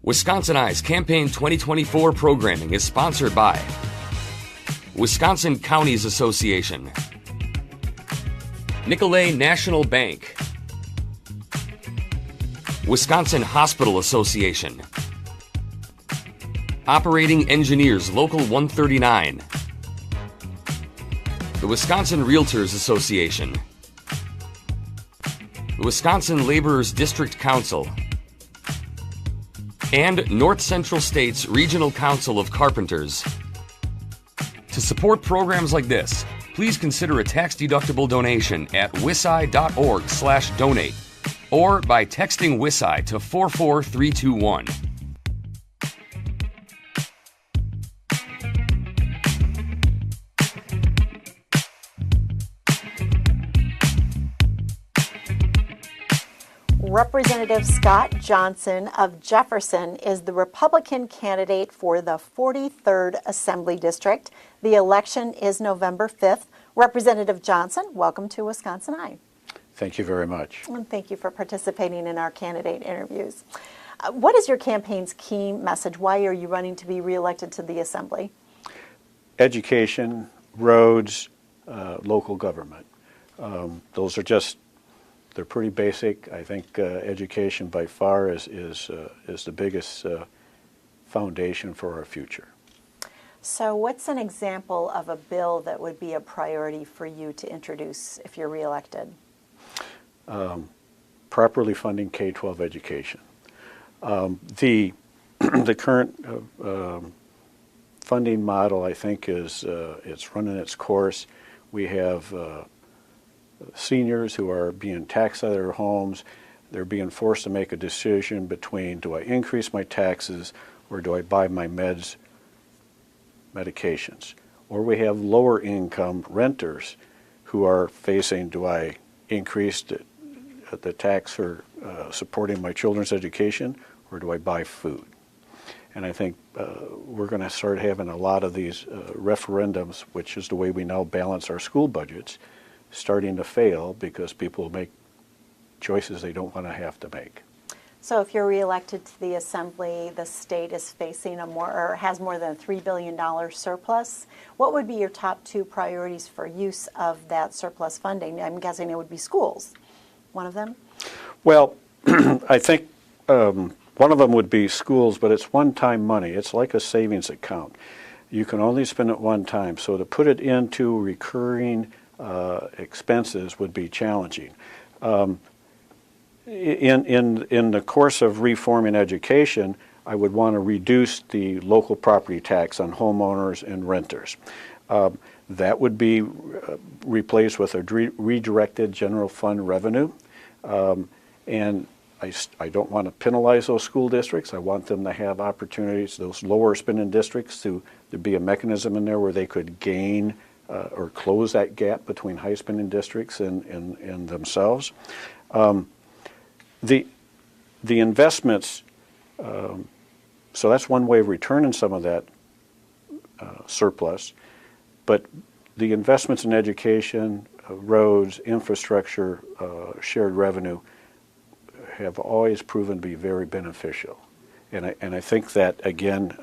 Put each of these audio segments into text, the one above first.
WisconsinEye's Campaign 2024 programming is sponsored by Wisconsin Counties Association, Nicolet National Bank, Wisconsin Hospital Association, Operating Engineers Local 139, the Wisconsin Realtors Association, the Wisconsin Laborers District Council, and North Central State's Regional Council of Carpenters. To support programs like this, please consider a tax-deductible donation at wiseye.org/donate or by texting WisEye to 44321. Representative Scott Johnson of Jefferson is the Republican candidate for the 43rd Assembly District. The election is November 5th. Representative Johnson, welcome to WisconsinEye. Thank you very much. And thank you for participating in our candidate interviews. What is your campaign's key message? Why are you running to be reelected to the Assembly? Education, roads, local government. Those are they're pretty basic. I think education by far is the biggest foundation for our future. So what's an example of a bill that would be a priority for you to introduce if you're reelected? Properly funding K-12 education. The current funding model, I think, it's running its course. We have seniors who are being taxed out of their homes. They're being forced to make a decision between, do I increase my taxes or do I buy my medications? Or we have lower income renters who are facing, do I increase the tax for supporting my children's education or do I buy food? And I think we're going to start having a lot of these referendums, which is the way we now balance our school budgets, starting to fail because people make choices they don't want to have to make. So if you're reelected to the Assembly, the state is facing has more than a $3 billion surplus. What would be your top two priorities for use of that surplus funding? I'm guessing it would be schools. One of them? Well, I think one of them would be schools, but it's one-time money. It's like a savings account. You can only spend it one time. So to put it into recurring expenses would be challenging. In the course of reforming education, I would want to reduce the local property tax on homeowners and renters. That would be replaced with a redirected general fund revenue. And I don't want to penalize those school districts. I want them to have opportunities, those lower spending districts, to be a mechanism in there where they could gain or close that gap between high spending districts and themselves. The investments, so that's one way of returning some of that surplus, but the investments in education, roads, infrastructure, shared revenue have always proven to be very beneficial. And I think that, again,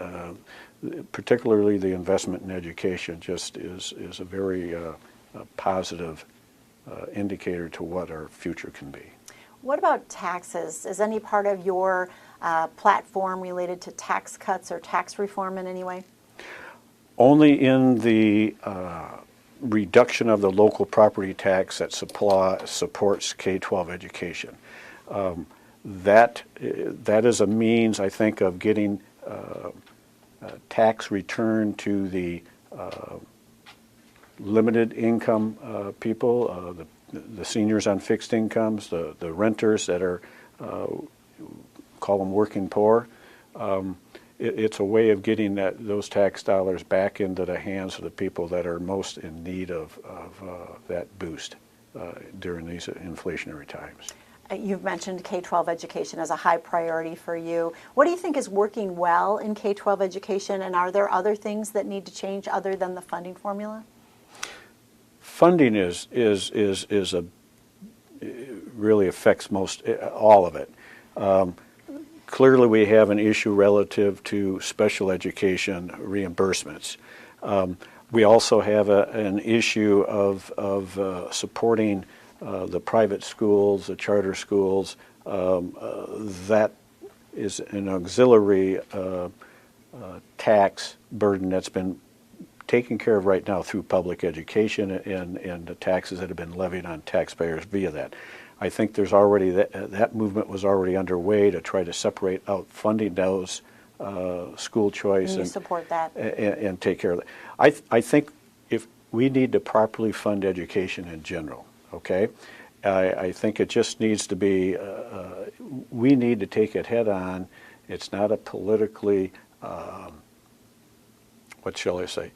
particularly the investment in education just is a very positive indicator to what our future can be. What about taxes? Is any part of your platform related to tax cuts or tax reform in any way? Only in the reduction of the local property tax that supports K-12 education. That is a means, I think, of getting tax return to the limited income people, the seniors on fixed incomes, the renters that are, call them working poor. It's a way of getting those tax dollars back into the hands of the people that are most in need of that boost during these inflationary times. You've mentioned K-12 education as a high priority for you. What do you think is working well in K-12 education, and are there other things that need to change other than the funding formula? Funding really affects all of it. clearly we have an issue relative to special education reimbursements. We also have an issue of supporting the private schools, the charter schools. That is an auxiliary tax burden that's been taken care of right now through public education and the taxes that have been levied on taxpayers via that. I think there's already that movement was already underway to try to separate out funding those school choice and you support that and take care of that. I think if we need to properly fund education in general, okay? I think it just needs to be, we need to take it head on. It's not a politically, what shall I say?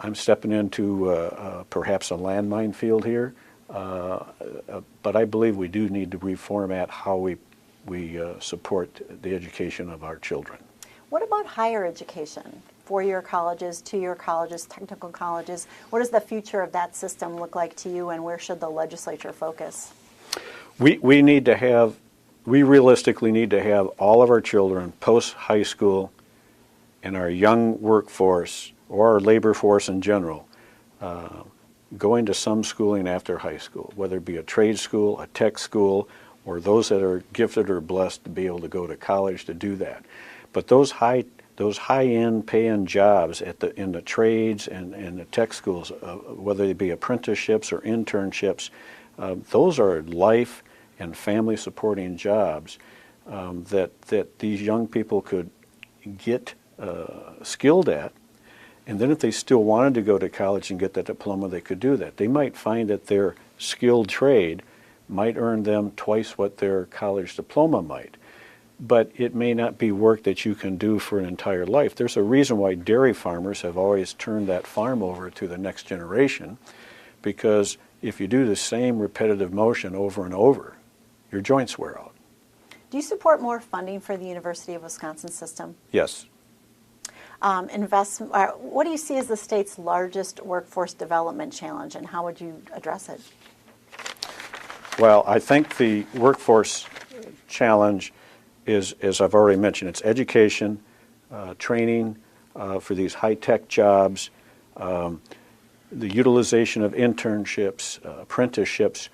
I'm stepping into perhaps a landmine field here, but I believe we do need to reformat how we support the education of our children. What about higher education? 4-year colleges, 2-year colleges, technical colleges. What does the future of that system look like to you, and where should the legislature focus? We realistically need to have all of our children post-high school and our young workforce, or our labor force in general, going to some schooling after high school, whether it be a trade school, a tech school, or those that are gifted or blessed to be able to go to college to do that. But those high-end paying jobs in the trades and the tech schools, whether they be apprenticeships or internships, those are life and family supporting jobs that these young people could get skilled at. And then if they still wanted to go to college and get that diploma, they could do that. They might find that their skilled trade might earn them twice what their college diploma might. But it may not be work that you can do for an entire life. There's a reason why dairy farmers have always turned that farm over to the next generation, because if you do the same repetitive motion over and over, your joints wear out. Do you support more funding for the University of Wisconsin system? Yes. What do you see as the state's largest workforce development challenge, and how would you address it? Well, I think the workforce challenge is, as I've already mentioned, it's education, training for these high-tech jobs, the utilization of internships, apprenticeships.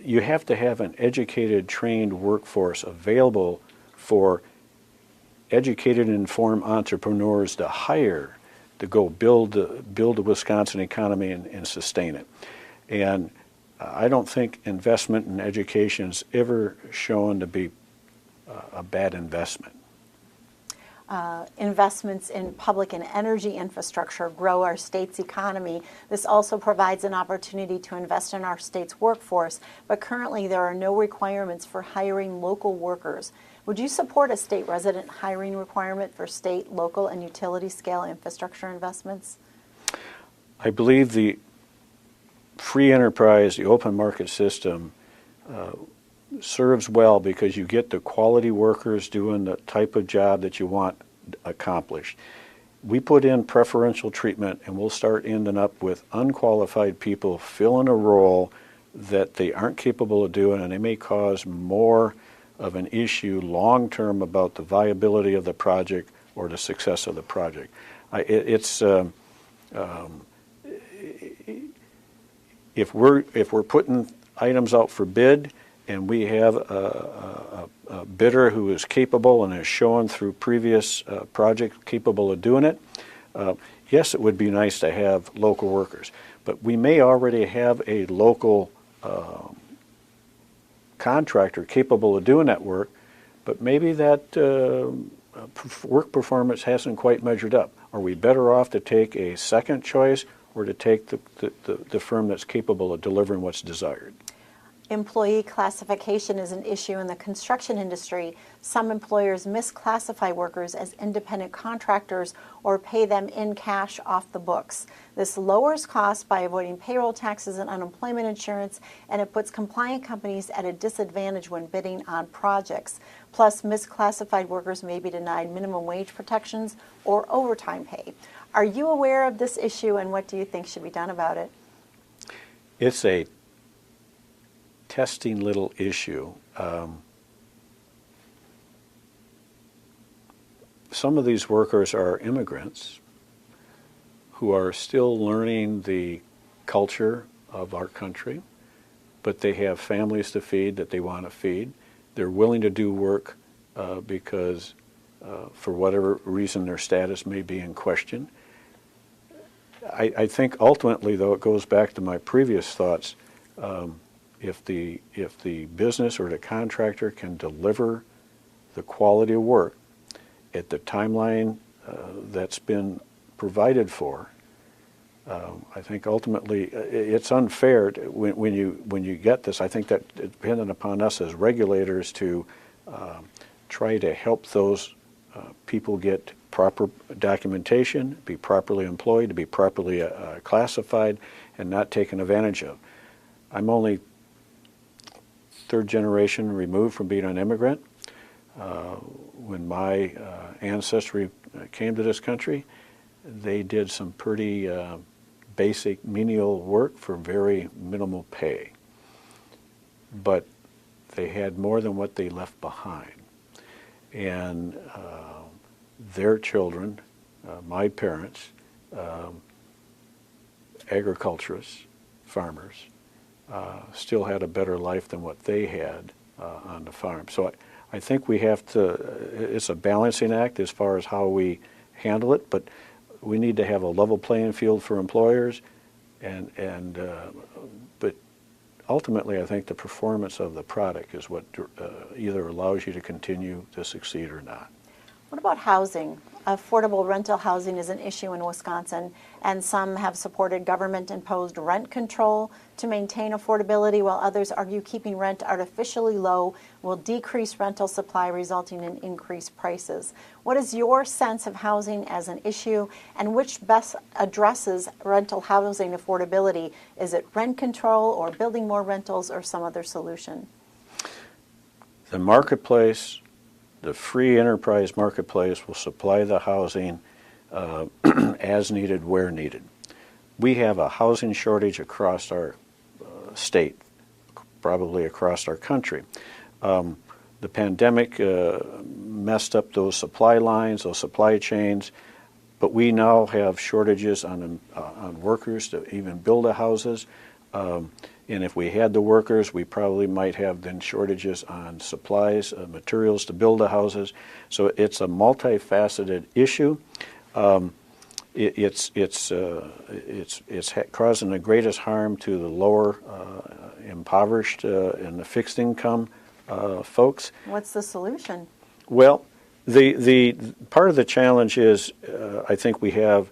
You have to have an educated, trained workforce available for educated and informed entrepreneurs to hire to go build the Wisconsin economy and sustain it. And I don't think investment in education is ever shown to be a bad investment. Investments in public and energy infrastructure grow our state's economy. This also provides an opportunity to invest in our state's workforce, but currently there are no requirements for hiring local workers. Would you support a state resident hiring requirement for state, local, and utility scale infrastructure investments? I believe the free enterprise, the open market system serves well because you get the quality workers doing the type of job that you want accomplished. We put in preferential treatment and we'll start ending up with unqualified people filling a role that they aren't capable of doing, and they may cause more of an issue long term about the viability of the project or the success of the project. If we're putting items out for bid and we have a bidder who is capable and has shown through previous projects capable of doing it, yes, it would be nice to have local workers. But we may already have a local contractor capable of doing that work, but maybe that work performance hasn't quite measured up. Are we better off to take a second choice or to take the firm that's capable of delivering what's desired? Employee classification is an issue in the construction industry. Some employers misclassify workers as independent contractors or pay them in cash off the books. This lowers costs by avoiding payroll taxes and unemployment insurance, and it puts compliant companies at a disadvantage when bidding on projects. Plus, misclassified workers may be denied minimum wage protections or overtime pay. Are you aware of this issue, and what do you think should be done about it? It's a testing little issue. Some of these workers are immigrants who are still learning the culture of our country, but they have families to feed that they want to feed. They're willing to do work because for whatever reason their status may be in question. I think ultimately, though, it goes back to my previous thoughts. If the business or the contractor can deliver the quality of work at the timeline that's been provided for, I think ultimately it's unfair when you get this. I think that it's dependent upon us as regulators to try to help those people get proper documentation, be properly employed, to be properly classified, and not taken advantage of. I'm only third generation removed from being an immigrant. When my ancestry came to this country, they did some pretty basic menial work for very minimal pay. But they had more than what they left behind. And their children, my parents, agriculturists, farmers, still had a better life than what they had on the farm. So I think we have to, it's a balancing act as far as how we handle it, but we need to have a level playing field for employers, but ultimately I think the performance of the product is what either allows you to continue to succeed or not. What about housing? Affordable rental housing is an issue in Wisconsin, and some have supported government-imposed rent control to maintain affordability, while others argue keeping rent artificially low will decrease rental supply, resulting in increased prices. What is your sense of housing as an issue, and which best addresses rental housing affordability? Is it rent control or building more rentals or some other solution? The marketplace, the free enterprise marketplace, will supply the housing as needed, where needed. We have a housing shortage across our state, probably across our country. The pandemic messed up those supply lines, those supply chains, but we now have shortages on workers to even build the houses. And if we had the workers, we probably might have then shortages on supplies, materials to build the houses. So it's a multifaceted issue. It's causing the greatest harm to the lower impoverished and the fixed income folks. What's the solution? Well, the part of the challenge is I think we have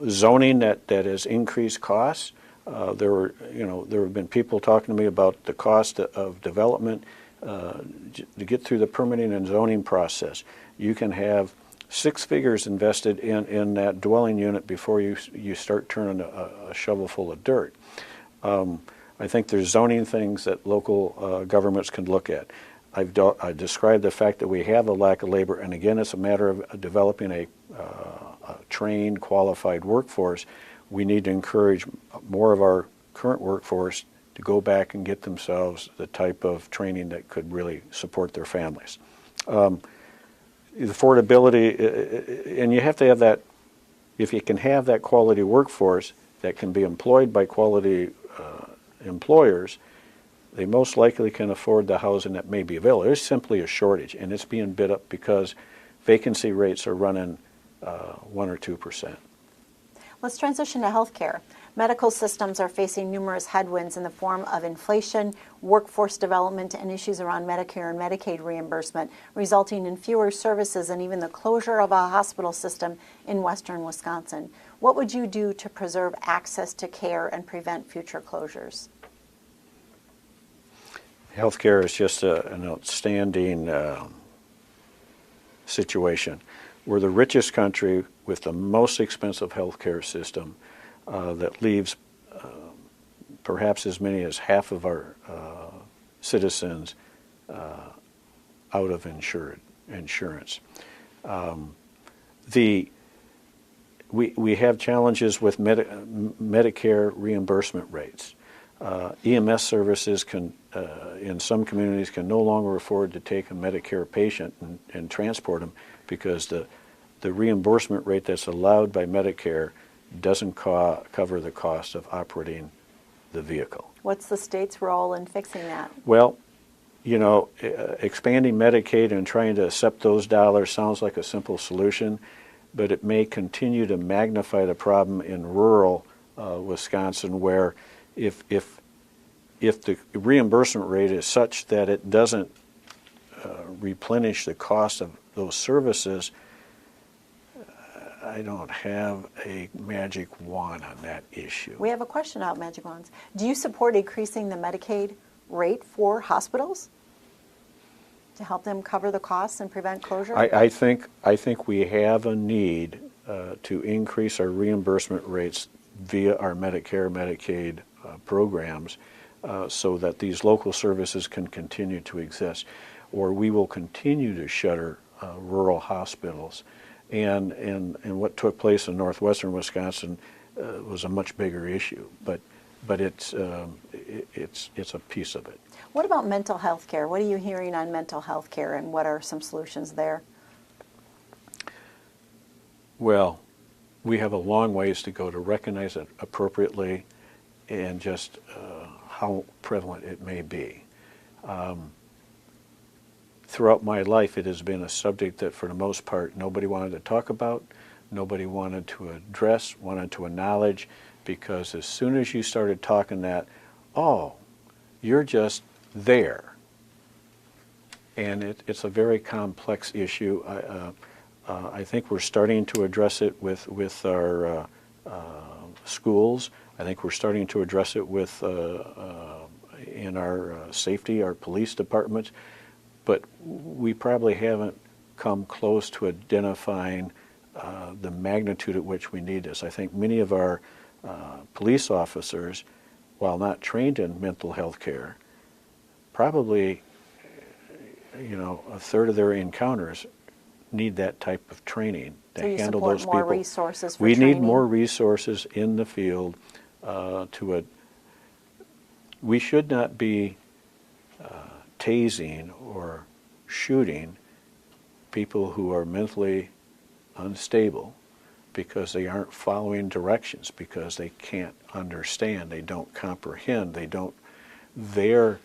zoning that has increased costs. There have been people talking to me about the cost of development to get through the permitting and zoning process. You can have 6 figures invested in that dwelling unit before you start turning a shovel full of dirt. I think there's zoning things that local governments can look at. I described the fact that we have a lack of labor, and again, it's a matter of developing a trained, qualified workforce. We need to encourage more of our current workforce to go back and get themselves the type of training that could really support their families. Affordability, and you have to have that, if you can have that quality workforce that can be employed by quality employers, they most likely can afford the housing that may be available. There's simply a shortage, and it's being bid up because vacancy rates are running 1 or 2%. Let's transition to healthcare. Medical systems are facing numerous headwinds in the form of inflation, workforce development, and issues around Medicare and Medicaid reimbursement, resulting in fewer services and even the closure of a hospital system in western Wisconsin. What would you do to preserve access to care and prevent future closures? Healthcare is just an outstanding situation. We're the richest country with the most expensive healthcare system that leaves perhaps as many as half of our citizens out of insurance. we have challenges with Medicare reimbursement rates. EMS services can, in some communities, can no longer afford to take a Medicare patient and transport them because the reimbursement rate that's allowed by Medicare doesn't cover the cost of operating the vehicle. What's the state's role in fixing that? Well, you know, expanding Medicaid and trying to accept those dollars sounds like a simple solution, but it may continue to magnify the problem in rural Wisconsin, where if the reimbursement rate is such that it doesn't replenish the cost of those services, I don't have a magic wand on that issue. We have a question about magic wands. Do you support increasing the Medicaid rate for hospitals to help them cover the costs and prevent closure? I think we have a need to increase our reimbursement rates via our Medicare, Medicaid programs so that these local services can continue to exist, or we will continue to shutter rural hospitals. And what took place in northwestern Wisconsin was a much bigger issue, but it's a piece of it. What about mental health care? What are you hearing on mental health care, and what are some solutions there? Well, we have a long ways to go to recognize it appropriately and just how prevalent it may be. Throughout my life, it has been a subject that, for the most part, nobody wanted to talk about, nobody wanted to address, wanted to acknowledge, because as soon as you started talking that, oh, you're just there. And it's a very complex issue. I think we're starting to address it with our schools. I think we're starting to address it with in our safety, our police departments. But we probably haven't come close to identifying the magnitude at which we need this. I think many of our police officers, while not trained in mental health care, probably, you know, a third of their encounters need that type of training to handle those people. So you support more resources for we training? need more resources in the field we should not be tasing or shooting people who are mentally unstable because they aren't following directions, because they can't understand, they don't comprehend, their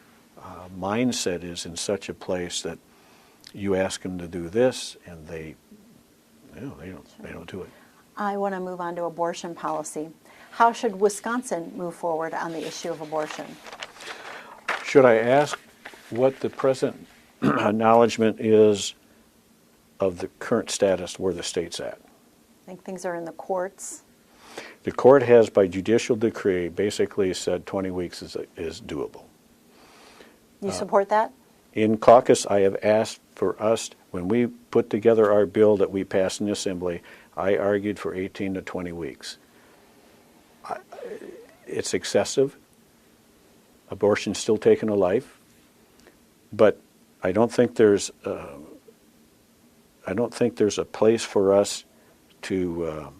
mindset is in such a place that you ask them to do this and they don't do it. I want to move on to abortion policy. How should Wisconsin move forward on the issue of abortion? Should I ask what the present acknowledgement is of the current status where the state's at? I think things are in the courts. The court has, by judicial decree, basically said 20 weeks is doable. You support that? In caucus, I have asked for us, when we put together our bill that we passed in the Assembly, I argued for 18 to 20 weeks. It's excessive. Abortion's still taking a life, but I don't think there's a place for us to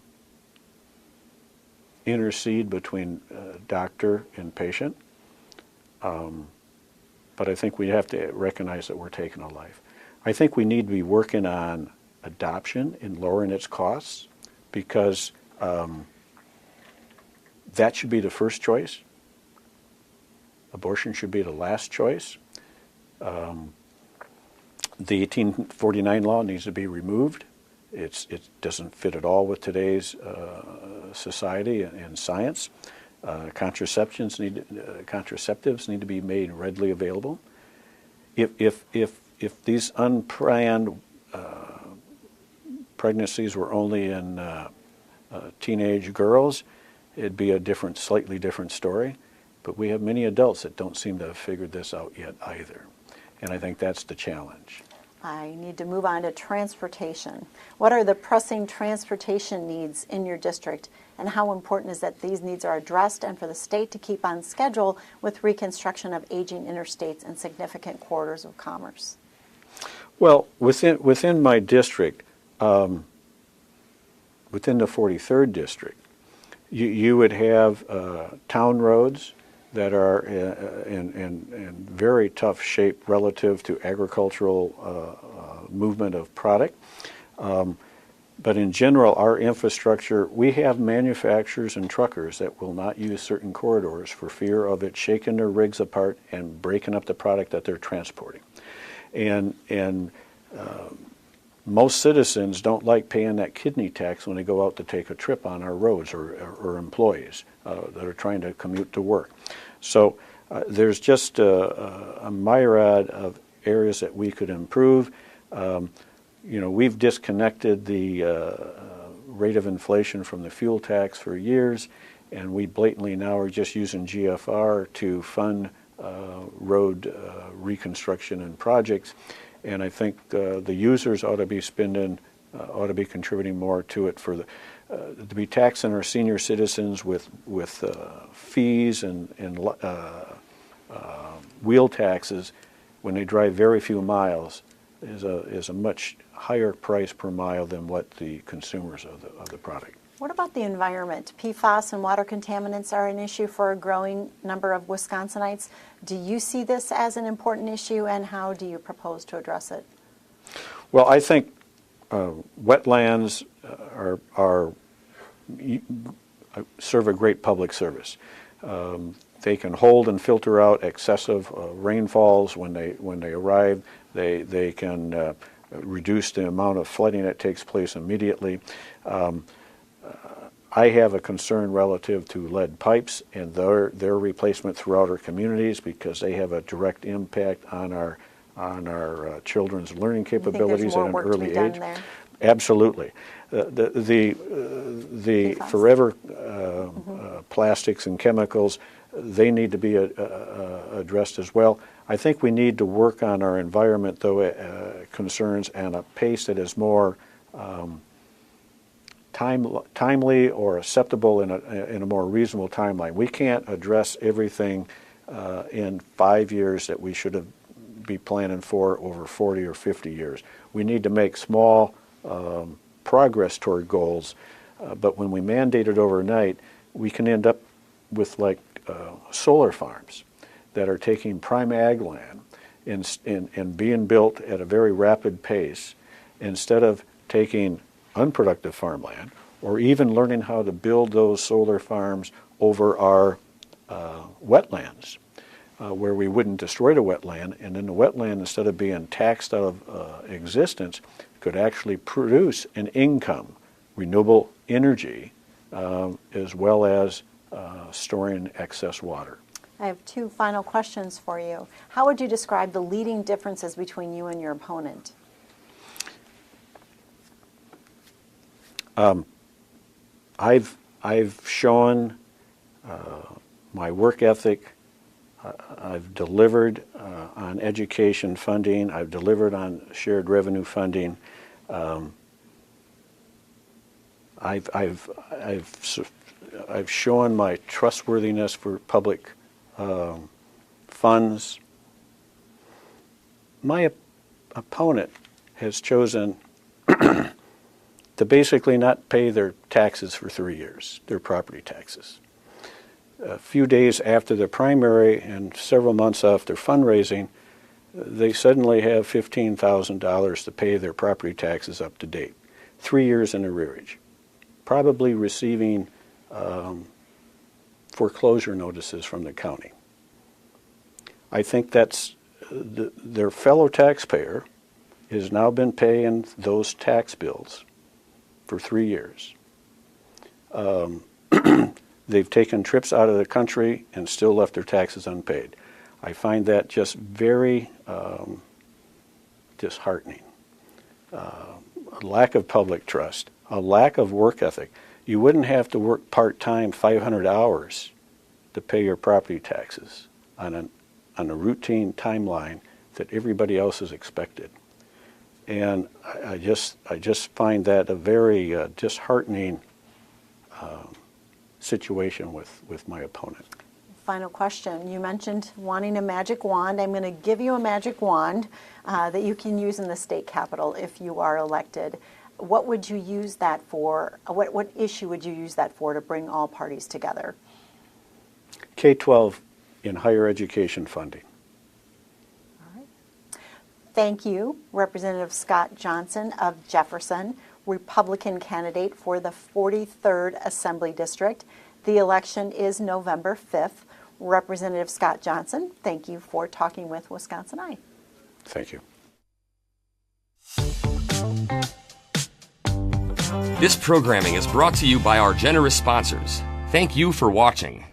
intercede between doctor and patient. But I think we have to recognize that we're taking a life. I think we need to be working on adoption and lowering its costs, because that should be the first choice. Abortion should be the last choice. The 1849 law needs to be removed. It doesn't fit at all with today's society and science. Contraceptives need to be made readily available. If these unplanned pregnancies were only in teenage girls, it'd be a slightly different story. But we have many adults that don't seem to have figured this out yet either. And I think that's the challenge. I need to move on to transportation. What are the pressing transportation needs in your district, and how important is that these needs are addressed and for the state to keep on schedule with reconstruction of aging interstates and significant corridors of commerce? Well, within my district, within the 43rd district, you would have town roads that are in very tough shape relative to agricultural movement of product. But in general, our infrastructure, we have manufacturers and truckers that will not use certain corridors for fear of it shaking their rigs apart and breaking up the product that they're transporting. And most citizens don't like paying that kidney tax when they go out to take a trip on our roads, or employees that are trying to commute to work. So there's just a myriad of areas that we could improve. We've disconnected the rate of inflation from the fuel tax for years, and we blatantly now are just using GFR to fund road reconstruction and projects. And I think the users ought to be contributing more to it, to be taxing our senior citizens with fees and wheel taxes when they drive very few miles is a much higher price per mile than what the consumers of the product. What about the environment? PFAS and water contaminants are an issue for a growing number of Wisconsinites. Do you see this as an important issue, and how do you propose to address it? Well, I think wetlands serve a great public service. They can hold and filter out excessive rainfalls when they arrive. They can reduce the amount of flooding that takes place immediately. I have a concern relative to lead pipes and their replacement throughout our communities, because they have a direct impact on our children's learning capabilities at an early age. Absolutely. The forever plastics and chemicals, they need to be addressed as well. I think we need to work on our environment, though, concerns at a pace that is more timely or acceptable in a more reasonable timeline. We can't address everything in 5 years that we should be planning for over 40 or 50 years. We need to make small progress toward goals, but when we mandate it overnight, we can end up with solar farms that are taking prime ag land and being built at a very rapid pace, instead of taking unproductive farmland, or even learning how to build those solar farms over our wetlands, where we wouldn't destroy the wetland, and then the wetland, instead of being taxed out of existence, could actually produce an income, renewable energy, as well as storing excess water. I have two final questions for you. How would you describe the leading differences between you and your opponent? I've shown my work ethic. I've delivered on education funding. I've delivered on shared revenue funding. I've shown my trustworthiness for public funds. My opponent has chosen to basically not pay their taxes for 3 years, their property taxes. A few days after the primary and several months after fundraising, they suddenly have $15,000 to pay their property taxes up to date. 3 years in arrearage, probably receiving foreclosure notices from the county. I think that's their fellow taxpayer has now been paying those tax bills for 3 years. They've taken trips out of the country and still left their taxes unpaid. I find that just very disheartening. A lack of public trust, a lack of work ethic. You wouldn't have to work part-time 500 hours to pay your property taxes on a routine timeline that everybody else is expected. And I just find that a very disheartening situation with my opponent. Final question. You mentioned wanting a magic wand. I'm going to give you a magic wand that you can use in the state capitol if you are elected. what would you use that for? What issue would you use that for to bring all parties together? K-12 in higher education funding. Thank you, Representative Scott Johnson of Jefferson, Republican candidate for the 43rd Assembly District. The election is November 5th. Representative Scott Johnson, thank you for talking with WisconsinEye. Thank you. This programming is brought to you by our generous sponsors. Thank you for watching.